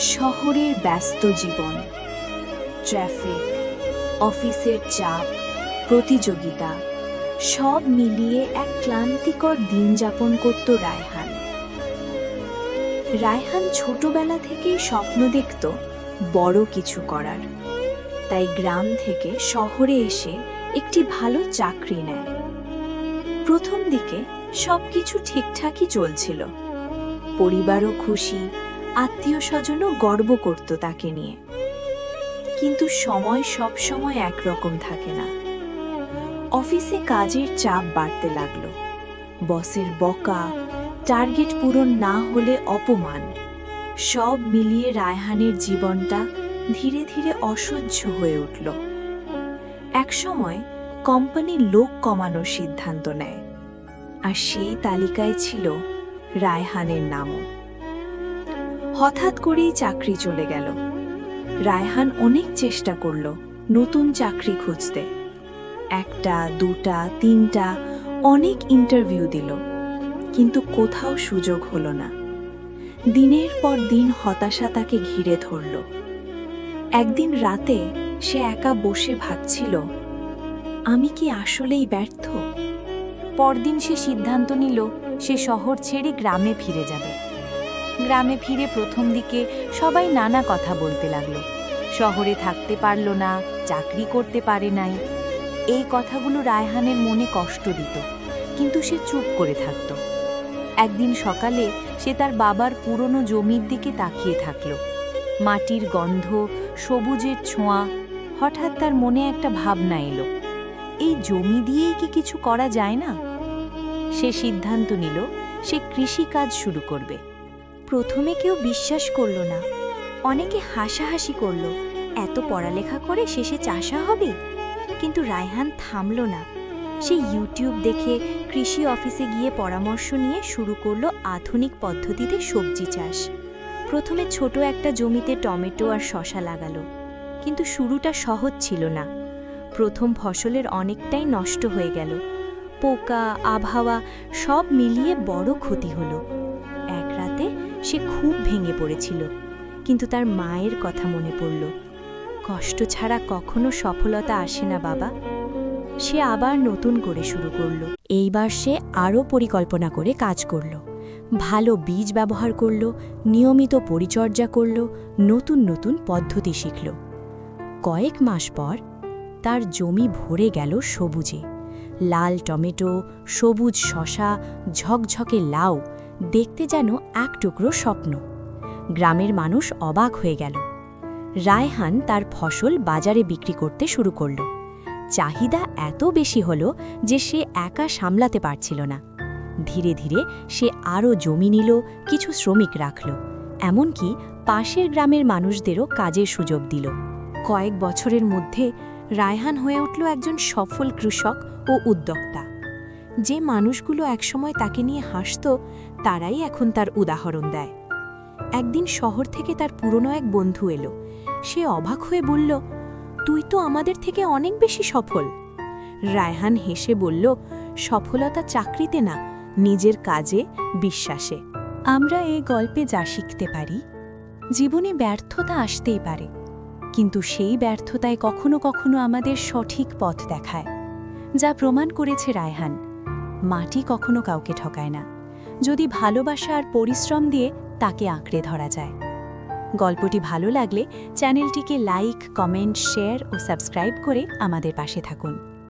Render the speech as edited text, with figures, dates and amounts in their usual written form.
শহরের ব্যস্ত জীবন, ট্রাফিক, অফিসের চাপ, প্রতিযোগিতা সব মিলিয়ে এক ক্লান্তিকর দিন যাপন করত রায়হান। রায়হান ছোটবেলা থেকেই স্বপ্ন দেখত বড় কিছু করার, তাই গ্রাম থেকে শহরে এসে একটি ভালো চাকরি নেয়। প্রথম দিকে সবকিছু ঠিকঠাকই চলছিল, পরিবারও খুশি, আত্মীয় স্বজনও গর্ব করত তাকে নিয়ে। কিন্তু সময় সব সময় একরকম থাকে না। অফিসে কাজের চাপ বাড়তে লাগলো, বসের বকা, টার্গেট পূরণ না হলে অপমান, সব মিলিয়ে রায়হানের জীবনটা ধীরে ধীরে অসহ্য হয়ে উঠল। একসময় কোম্পানি লোক কমানোর সিদ্ধান্ত নেয়, আর সেই তালিকায় ছিল রায়হানের নামও। হঠাৎ করেই চাকরি চলে গেল। রায়হান অনেক চেষ্টা করল নতুন চাকরি খুঁজতে, একটা, দুটা, তিনটা অনেক ইন্টারভিউ দিল, কিন্তু কোথাও সুযোগ হলো না। দিনের পর দিন হতাশা তাকে ঘিরে ধরল। একদিন রাতে সে একা বসে ভাবছিল, আমি কি আসলেই ব্যর্থ? পরদিন সে সিদ্ধান্ত নিল সে শহর ছেড়ে গ্রামে ফিরে যাবে। গ্রামে ফিরে প্রথম দিকে সবাই নানা কথা বলতে লাগলো। শহরে থাকতে পারল না, চাকরি করতে পারে নাই। এই কথাগুলো রায়হানের মনে কষ্ট দিত, কিন্তু সে চুপ করে থাকত। একদিন সকালে সে তার বাবার পুরনো জমির দিকে তাকিয়ে থাকল। মাটির গন্ধ, সবুজের ছোঁয়া। হঠাৎ তার মনে একটা ভাবনা এলো, এই জমি দিয়েই কি কিছু করা যায় না? সে সিদ্ধান্ত নিল সে কৃষিকাজ শুরু করবে। প্রথমে কেউ বিশ্বাস করল না, অনেকে হাসাহাসি করল, এত পড়ালেখা করে শেষে চাষা হবে। কিন্তু রায়হান থামল না। সে ইউটিউব দেখে, কৃষি অফিসে গিয়ে পরামর্শ নিয়ে শুরু করলো আধুনিক পদ্ধতিতে সবজি চাষ। প্রথমে ছোট একটা জমিতে টমেটো আর শসা লাগালো, কিন্তু শুরুটা সহজ ছিল না। প্রথম ফসলের অনেকটাই নষ্ট হয়ে গেল। পোকা, আবহাওয়া সব মিলিয়ে বড় ক্ষতি হলো। এক রাতে সে খুব ভেঙে পড়েছিল, কিন্তু তার মায়ের কথা মনে পড়ল। কষ্ট ছাড়া কখনো সফলতা আসে না বাবা। সে আবার নতুন করে শুরু করল। এইবার সে আরও পরিকল্পনা করে কাজ করল, ভালো বীজ ব্যবহার করল, নিয়মিত পরিচর্যা করল, নতুন নতুন পদ্ধতি শিখল। কয়েক মাস পর তার জমি ভরে গেল সবুজে। লাল টমেটো, সবুজ শসা, ঝকঝকে লাউ, দেখতে যেন এক টুকরো স্বপ্ন। গ্রামের মানুষ অবাক হয়ে গেল। রায়হান তার ফসল বাজারে বিক্রি করতে শুরু করল। চাহিদা এত বেশি হলো যে সে একা সামলাতে পারছিল না। ধীরে ধীরে সে আরও জমি নিল, কিছু শ্রমিক রাখল, এমনকি পাশের গ্রামের মানুষদেরও কাজের সুযোগ দিল। কয়েক বছরের মধ্যে রায়হান হয়ে উঠল একজন সফল কৃষক ও উদ্যোক্তা। যে মানুষগুলো একসময় তাকে নিয়ে হাসত, তারাই এখন তার উদাহরণ দেয়। একদিন শহর থেকে তার পুরনো এক বন্ধু এলো। সে অবাক হয়ে বলল, তুই তো আমাদের থেকে অনেক বেশি সফল। রায়হান হেসে বলল, সফলতা চাকরিতে না, নিজের কাজে, বিশ্বাসে। আমরা এই গল্পে যা শিখতে পারি, জীবনে ব্যর্থতা আসতেই পারে, কিন্তু সেই ব্যর্থতায় কখনো কখনো আমাদের সঠিক পথ দেখায়। যা প্রমাণ করেছে রায়হান, মাটি কখনো কাউকে ঠকায় না, যদি ভালোবাসা আর পরিশ্রম দিয়ে তাকে আঁকড়ে ধরা যায়। গল্পটি ভালো লাগলে চ্যানেলটিকে লাইক, কমেন্ট, শেয়ার ও সাবস্ক্রাইব করে আমাদের পাশে থাকুন।